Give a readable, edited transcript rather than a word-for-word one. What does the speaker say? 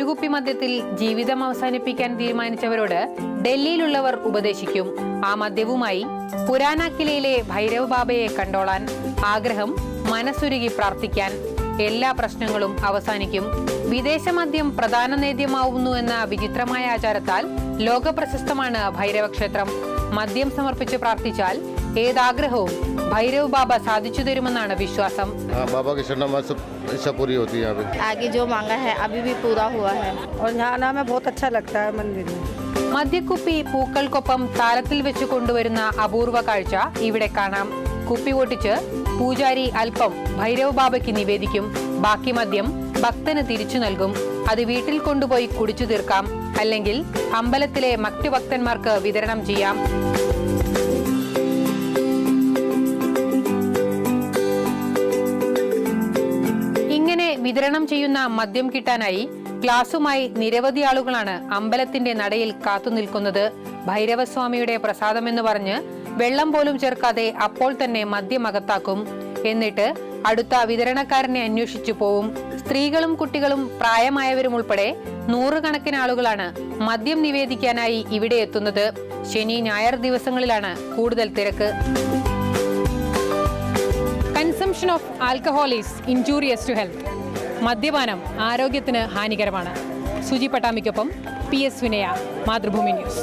കുപ്പി മദ്യത്തിൽ ജീവിതം അവസാനിപ്പിക്കാൻ തീരുമാനിച്ചവരോട് ഡൽഹിയിലുള്ളവർ ഉപദേശിക്കും. ആ മദ്യവുമായി പുരാന കിലയിലെ ഭൈരവ് ബാബയെ കണ്ടോളാൻ, ആഗ്രഹം മനസ്സുരുകി പ്രാർത്ഥിക്കാൻ. എല്ലാ പ്രശ്നങ്ങളും അവസാനിക്കും. വിദേശ മദ്യം പ്രധാന നേദ്യമാവുന്നു എന്ന വിചിത്രമായ ആചാരത്താൽ ലോകപ്രശസ്തമാണ് ഭൈരവ ക്ഷേത്രം. മദ്യം സമർപ്പിച്ച് പ്രാർത്ഥിച്ചാൽ ഏതാഗ്രഹവും ഭൈരവ് ബാബ സാധിച്ചു തരുമെന്നാണ് വിശ്വാസം. आगे जो मांगा है अभी भी पूरा हुआ है और यहाँ आना में बहुत अच्छा लगता है मंदिर में. മദ്യക്കുപ്പി പൂക്കൾക്കൊപ്പം താലത്തിൽ വെച്ച് കൊണ്ടുവരുന്ന അപൂർവ കാഴ്ച ഇവിടെ കാണാം. കുപ്പി പൊട്ടിച്ച് പൂജാരി അല്പം ഭൈരവ് ബാബയ്ക്ക് നിവേദിക്കും. ബാക്കി മദ്യം ഭക്തന് തിരിച്ചു നൽകും. അത് വീട്ടിൽ കൊണ്ടുപോയി കുടിച്ചു തീർക്കാം, അല്ലെങ്കിൽ അമ്പലത്തിലെ മറ്റു ഭക്തന്മാർക്ക് വിതരണം ചെയ്യാം. ഇങ്ങനെ വിതരണം ചെയ്യുന്ന മദ്യം കിട്ടാനായി ഗ്ലാസുമായി നിരവധി ആളുകളാണ് അമ്പലത്തിന്റെ നടയിൽ കാത്തുനിൽക്കുന്നത്. ഭൈരവസ്വാമിയുടെ പ്രസാദമെന്ന് പറഞ്ഞ് വെള്ളം പോലും ചേർക്കാതെ അപ്പോൾ തന്നെ മദ്യം അകത്താക്കും. എന്നിട്ട് അടുത്ത വിതരണക്കാരനെ അന്വേഷിച്ചു പോവും. സ്ത്രീകളും കുട്ടികളും പ്രായമായവരും ഉൾപ്പെടെ നൂറുകണക്കിന് ആളുകളാണ് മദ്യം നിവേദിക്കാനായി ഇവിടെ എത്തുന്നത്. ശനി ഞായർ ദിവസങ്ങളിലാണ് കൂടുതൽ തിരക്ക്. Consumption of alcohol is injurious to health. മദ്യപാനം ആരോഗ്യത്തിന് ഹാനികരമാണ്. സുജി പട്ടാമിക്കൊപ്പം PS വിനയ, മാതൃഭൂമി ന്യൂസ്.